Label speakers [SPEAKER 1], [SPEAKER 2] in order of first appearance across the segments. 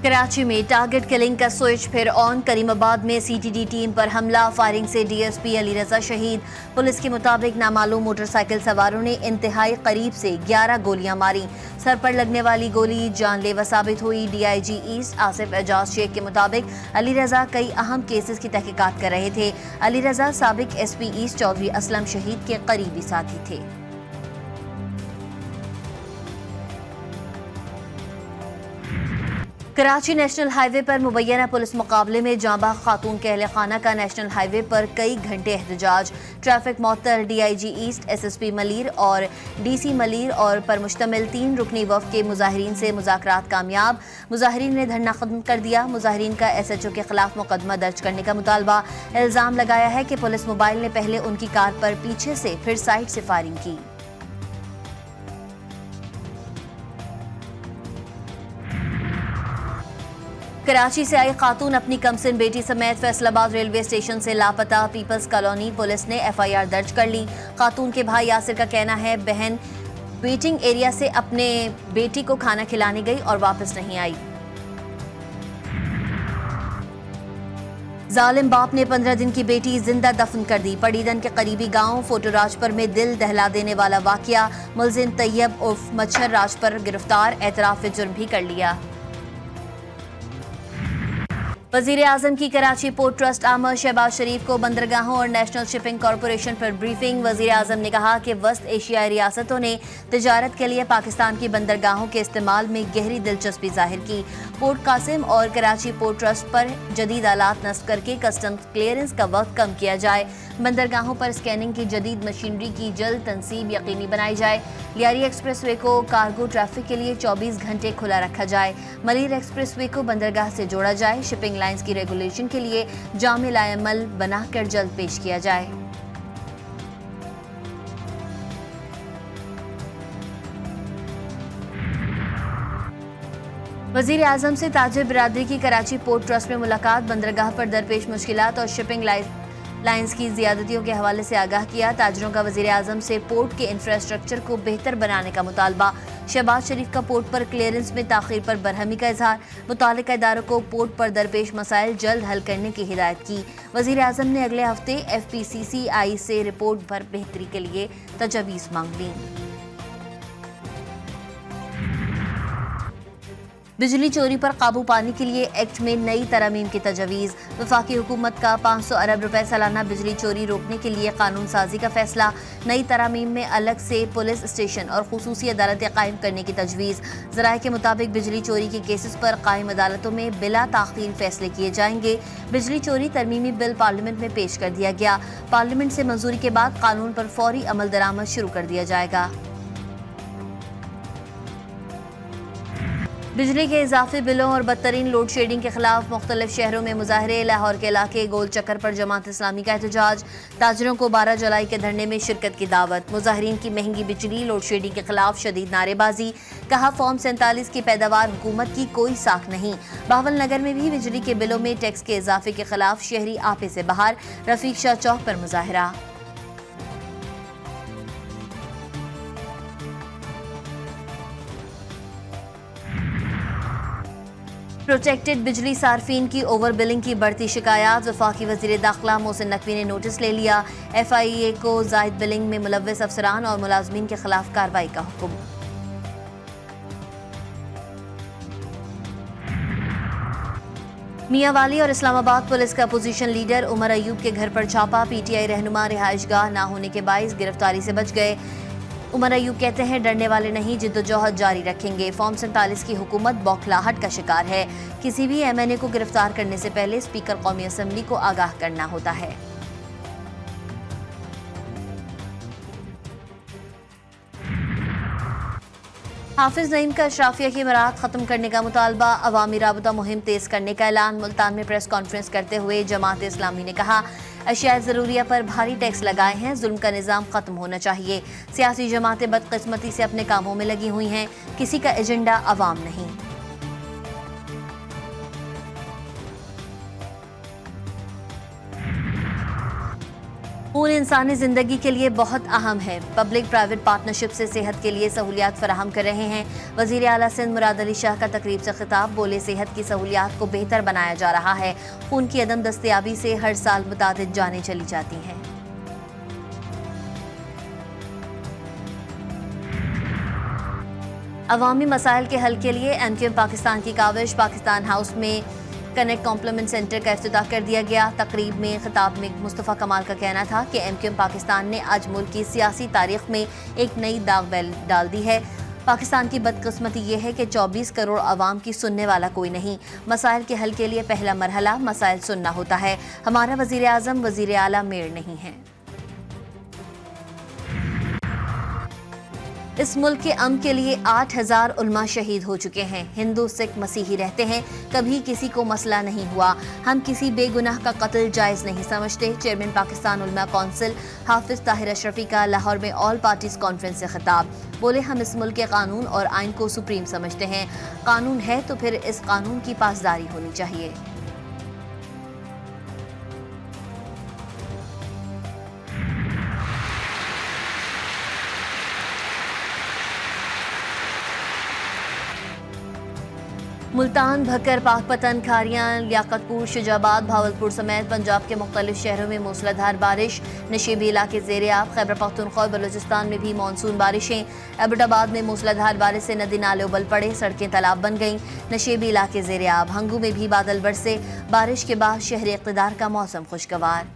[SPEAKER 1] कराची में target killing का switch फिर ऑन। करीमाबाद में सीटीडी टीम पर हमला, फायरिंग से डीएसपी अली रजा शहीद। पुलिस के मुताबिक नामालूम मोटरसाइकिल सवारों ने इंतहाई करीब से 11 गोलियां मारी। सर पर लगने वाली गोली जानलेवा साबित हुई। डीआईजी ईस्ट आसिफ एजाज शेख के मुताबिक अली रजा कई अहम केसेस की तहकीकात कर रहे थे। अली रजा साबिक एसपी ईस्ट चौधरी असलम शहीद के करीबी साथी थे। कराची नेशनल हाईवे पर मुबैना पुलिस मुकाबले में जांबाज खातून के अहले खाना का नेशनल हाईवे पर कई घंटे एहतजाज। ट्रैफिक मअतल। डीआईजी ईस्ट, एसएसपी मलीर और डीसी मलीर और पर मुश्तमिल 3 रुकनी वफ़द के मुजाहिरीन से मुज़ाकरात कामयाब। मुजाहिरीन ने धरना खत्म कर दिया। मुजाहिरीन का एसएचओ के खिलाफ मुकदमा दर्ज करने का मुतालबा। इल्ज़ाम लगाया है कि पुलिस मोबाइल ने पहले उनकी कार पर पीछे से फिर साइड से फायरिंग की। कराची से आई खातून अपनी कमसिन बेटी समेत फैसलाबाद रेलवे स्टेशन से लापता। पीपल्स कॉलोनी पुलिस ने एफआईआर दर्ज कर ली। खातून के भाई यासिर का कहना है बहन वेटिंग एरिया से अपने बेटी को खाना खिलाने गई और वापस नहीं आई। जालिम बाप ने 15 दिन की बेटी जिंदा दफन कर दी। पड़ीदन के करीबी गांव फोटोराजपर में दिल दहला देने वाला वाकया। मुलजिम तैयब उर्फ मच्छर राज पर गिरफ्तार, एतराफ जुर्म भी कर लिया। वजीर आजम की कराची पोर्ट ट्रस्ट आमर शहबाज शरीफ को बंदरगाहों और नेशनल शिपिंग कॉरपोरेशन पर ब्रीफिंग। वजीर आजम ने कहा कि वस्त एशियाई रियासतों ने तिजारत के लिए पाकिस्तान की बंदरगाहों के इस्तेमाल में गहरी दिलचस्पी जाहिर की। पोर्ट कासिम और कराची पोर्ट ट्रस्ट पर जदीद आलात नस्ब करके कस्टम्स क्लियरेंस का वक्त कम किया जाए। बंदरगाहों पर स्कैनिंग की जदीद मशीनरी की जल्द तनसीब यकीनी बनाई जाए। लियारी एक्सप्रेसवे को कार्गो ट्रैफिक के लिए 24 घंटे खुला रखा जाए। मलीर एक्सप्रेसवे को बंदरगाह से जोड़ा जाए। शिपिंग लाइंस की रेगुलेशन के लिए जामे लाएमल बनाकर जल्द पेश किया जाए। वजीर आजम से ताजिर बिरादरी की कराची पोर्ट ट्रस्ट में मुलाकात। बंदरगाह पर दरपेश मुश्किलात और शिपिंग लाइंस की ज्यादतियों के हवाले से आगाह किया। ताजरों का वजीर आजम से पोर्ट के इंफ्रास्ट्रक्चर को बेहतर बनाने का मुतालबा। शहबाज शरीफ का पोर्ट पर क्लियरेंस में ताखीर पर बरहमी का इजहार। मुतालिका इदारों को पोर्ट पर दरपेश मसाइल जल्द हल करने की हिदायत की। वजीर आजम ने अगले हफ्ते FPCCI से रिपोर्ट पर बेहतरी के लिए तजवीज़ मांग ली। बिजली चोरी पर काबू पाने के लिए एक्ट में नई तरमीम की तजवीज़। वफाकी हुकूमत का 500 अरब रुपए सालाना बिजली चोरी रोकने के लिए कानून साजी का फैसला। नई तरमीम में अलग से पुलिस स्टेशन और खुसूसी अदालतें कायम करने की तजवीज़। ज़राए के मुताबिक बिजली चोरी के केसेस पर कायम अदालतों में बिला ताख़ीर फैसले किए जाएंगे। बिजली चोरी तरमीमी बिल पार्लियामेंट में पेश कर दिया गया। पार्लियामेंट से मंजूरी के बाद कानून पर फौरी अमल दरामद शुरू कर दिया जाएगा। बिजली के इजाफी बिलों और बदतरीन लोड शेडिंग के खिलाफ मुख्तलिफ शहरों में मुजाहरे। लाहौर के इलाके गोल चक्कर पर जमात इस्लामी का एहतजाज। ताजरों को 12 जुलाई के धरने में शिरकत की दावत। मुजाहरीन की महंगी बिजली लोड शेडिंग के खिलाफ शदीद नारेबाजी। कहा फॉर्म 47 की पैदावार हुकूमत की कोई साख नहीं। बहावल नगर में भी बिजली के बिलों में टैक्स के इजाफे के खिलाफ शहरी आपे से बाहर। रफीक शाह चौक पर मुजाहरा। प्रोटेक्टेड बिजली सार्फिन की ओवर बिलिंग की बढ़ती शिकायत। वफाकी वजीर दाखिला मोहसिन नकवी ने नोटिस ले लिया। FIA को जायद बिलिंग में मुलव्वस अफसरान और मुलाजमीन के खिलाफ कार्रवाई का हुक्म। मियांवाली और इस्लामाबाद पुलिस का अपोजिशन लीडर उमर अयूब के घर पर छापा। PTI रहनुमा रिहाइशगाह ना होने के बाइस गिरफ्तारी से बच गए। उमर अयूब कहते हैं डरने वाले नहीं, जिद्दोजहद जारी रखेंगे। फॉर्म 47 की हुकूमत बौखलाहट का शिकार है। किसी भी MNA को गिरफ्तार करने से पहले स्पीकर कौमी असम्बली को आगाह करना होता है। हाफिज नईम का अशराफिया की मराहत खत्म करने का मुतालबा। अवामी राबता मुहिम तेज करने का ऐलान। मुल्तान में प्रेस कॉन्फ्रेंस करते हुए जमात इस्लामी ने कहा अशिया ज़रूरिया पर भारी टैक्स लगाए हैं। जुल्म का निज़ाम खत्म होना चाहिए। सियासी जमातें बदकिस्मती से अपने कामों में लगी हुई हैं। किसी का एजेंडा अवाम नहीं। खून इंसानी जिंदगी के लिए बहुत अहम है। पब्लिक प्राइवेट पार्टनरशिप से सेहत के लिए सहूलियात फराहम कर रहे हैं। वजीर आला सिंध मुराद अली शाह का तकरीब से खिताब, बोले सेहत की सहूलियात को बेहतर बनाया जा रहा है। खून की अदम दस्तयाबी से हर साल मुतादिद जानें चली जाती हैं। अवामी मसाइल के हल के लिए MQM पाकिस्तान की काविश, पाकिस्तान हाउस में कनेक्ट कॉम्प्लीमेंट सेंटर का इफ्तिताह कर दिया गया। तकरीब में खिताब में मुस्तफ़ा कमाल का कहना था कि MQM पाकिस्तान ने आज मुल्क की सियासी तारीख में एक नई दाग डाल दी है। पाकिस्तान की बदकिस्मती ये है कि 24 करोड़ आवाम की सुनने वाला कोई नहीं। मसाइल के हल के लिए पहला मरहला मसाइल सुनना होता है। हमारा वज़ीर आज़म वज़ीर आला मेयर नहीं है। इस मुल्क के अमन के लिए 8000 उलमा शहीद हो चुके हैं। हिंदू सिख मसीही रहते हैं, कभी किसी को मसला नहीं हुआ। हम किसी बेगुनाह का कत्ल जायज़ नहीं समझते। चेयरमैन पाकिस्तान उलमा कौंसिल हाफिज ताहिर अशरफी का लाहौर में ऑल पार्टीज कॉन्फ्रेंस से खिताब, बोले हम इस मुल्क के कानून और आइन को सुप्रीम समझते हैं। कानून है तो फिर इस कानून की पासदारी होनी चाहिए। मुल्तान, भक्कर, पाकपतन, खारियां, लियाकतपुर, शुजाबाद, भावलपुर समेत पंजाब के मुख्तलिफ शहरों में मूसलाधार बारिश। नशीबी इलाके ज़ेर-ए-आब। खैबर पख्तूनख्वा और बलूचिस्तान में भी मानसून बारिशें। एबटाबाद में मूसलाधार बारिश से नदी नाले उबल पड़े, सड़कें तालाब बन गईं। नशीबी इलाके ज़ेर-ए-आब। हंगू में भी बादल बरसे। बारिश के बाद शहरी इक़्तिदार का मौसम खुशगवार।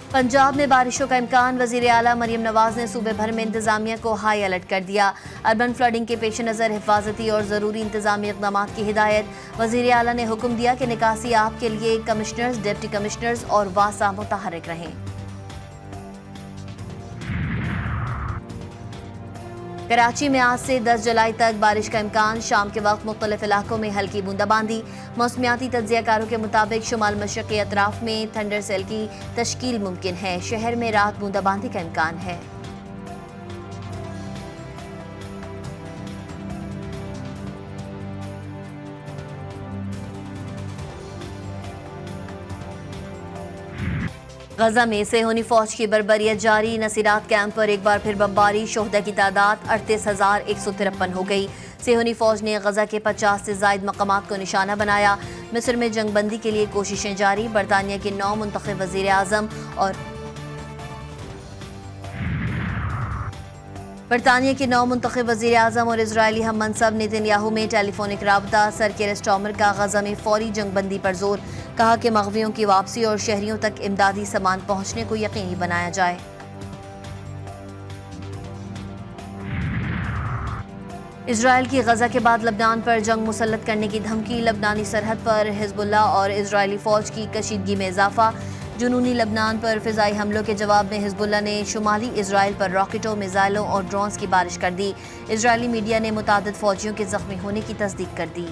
[SPEAKER 1] पंजाब में बारिशों का इम्कान। वज़ीर आला मरियम नवाज ने सूबे भर में इंतजामिया को हाई अलर्ट कर दिया। अर्बन फ्लडिंग के पेश नज़र हिफाजती और ज़रूरी इंतजामी इक़दाम की हिदायत। वज़ीर आला ने हुक्म दिया कि निकासी आप के लिए कमिश्नर्स, डिप्टी कमिश्नर्स और वासा मुतहर्रिक रहें। कराची में आज से 10 जुलाई तक बारिश का इम्कान। शाम के वक्त मुख्तलिफ इलाकों में हल्की बूंदाबांदी। मौसमियाती तज्ज़ियाकारों के मुताबिक शुमाल मशरक़ी अतराफ में थंडर सेल की तश्कील मुमकिन है। शहर में रात बूंदाबांदी का इम्कान है। गजा में सेहूनी फौज की बर्बरियत जारी। नसीरात कैंप पर एक बार फिर बमबारी। शोहदा की तादाद 38,153 हो गई। सेहूनी फौज ने गजा के 50 से ज़ायद मकामात को निशाना बनाया। मिस्र में जंगबंदी के लिए कोशिशें जारी। बरतानिया के 9 मुंतखब वज़ीर आज़म और इजरायली हम मनसब नेतन्याहू में टेलीफोनिक राबता। सर केयर स्टार्मर का गजा में फौरी जंगबंदी पर जोर, कहा कि मग़वियों की वापसी और शहरियों तक इमदादी सामान पहुंचने को यकीनी बनाया जाए। इजरायल की गजा के बाद लबनान पर जंग मुसल्लत करने की धमकी। लबनानी सरहद पर हिजबुल्लाह और इजरायली फौज की कशीदगी में इजाफा। जुनूनी लबनान पर फ़िज़ाई हमलों के जवाब में हिजबुल्लाह ने शुमाली इजराइल पर रॉकेटों, मिसाइलों और ड्रोन्स की बारिश कर दी। इजरायली मीडिया ने मुतादिद फौजियों के जख्मी होने की तस्दीक कर दी।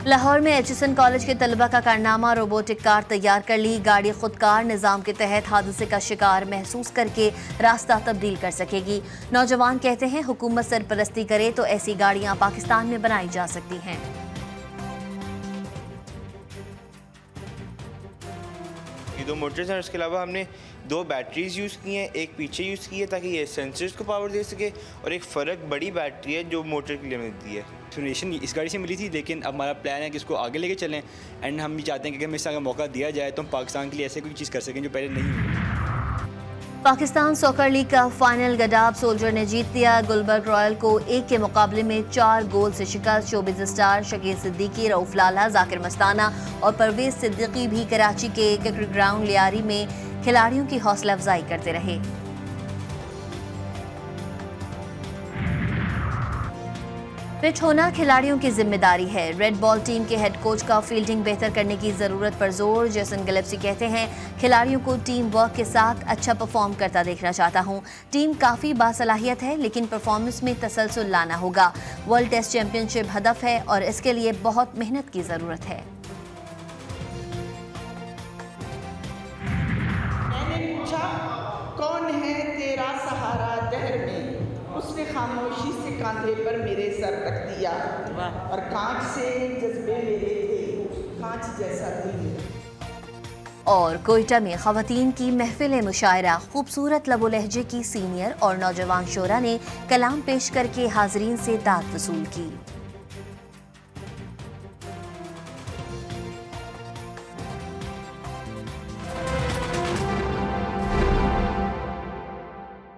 [SPEAKER 1] लाहौर में HSN कॉलेज के तलबा का कारनामा। रोबोटिक कार तैयार कर ली। गाड़ी खुदकार निज़ाम के तहत हादसे का शिकार महसूस करके रास्ता तब्दील कर सकेगी। नौजवान कहते हैं हुकूमत सरपरस्ती करे तो ऐसी गाड़ियां पाकिस्तान में बनाई जा सकती हैं।
[SPEAKER 2] ये 2 मोटर्स हैं, उसके अलावा हमने 2 बैटरीज यूज़ की हैं, एक पीछे यूज़ की है ताकि ये सेंसर्स को पावर दे सके, और एक फ़र्क बड़ी बैटरी है जो मोटर के लिए मिलती है।
[SPEAKER 3] एक्सप्लेनेशन इस गाड़ी से मिली थी, लेकिन अब हमारा प्लान है कि इसको आगे लेके चलें। एंड हम भी चाहते हैं कि अगर मिस अगर मौका दिया जाए तो हम पाकिस्तान के लिए ऐसे कोई चीज़ कर सकें जो पहले नहीं हुई।
[SPEAKER 1] पाकिस्तान सॉकर लीग का फाइनल गडाब सोल्जर ने जीत लिया। गुलबर्ग रॉयल को 1 के मुकाबले में 4 गोल से शिकस्त। शोबिज़ स्टार शकील सिद्दीकी, रऊफ लाला, जाकिर मस्ताना और परवेज सिद्दीकी भी कराची के क्रिकेट ग्राउंड लियारी में खिलाड़ियों की हौसला अफजाई करते रहे। फिट होना खिलाड़ियों की जिम्मेदारी है। रेड बॉल टीम के हेड कोच का फील्डिंग बेहतर करने की ज़रूरत पर जोर। जेसन गिलेप्सी कहते हैं खिलाड़ियों को टीम वर्क के साथ अच्छा परफॉर्म करता देखना चाहता हूं। टीम काफ़ी बासलाहियत है लेकिन परफॉर्मेंस में तसलसल लाना होगा। वर्ल्ड टेस्ट चैंपियनशिप हदफ है और इसके लिए बहुत मेहनत की ज़रूरत है।
[SPEAKER 4] मैंने पूछा कौन है तेरा सहारा। दोपहर में उसने खामोशी से कंधे पर मेरे सर रख दिया और कांच से जज्बे मेरे थे, कांच जैसा दिल मेरा।
[SPEAKER 1] और कोयटा में खवातीन की महफिल मुशायरा, खूबसूरत लबो लहजे की सीनियर और नौजवान शोरा ने कलाम पेश करके हाजरीन से दाद वसूल की।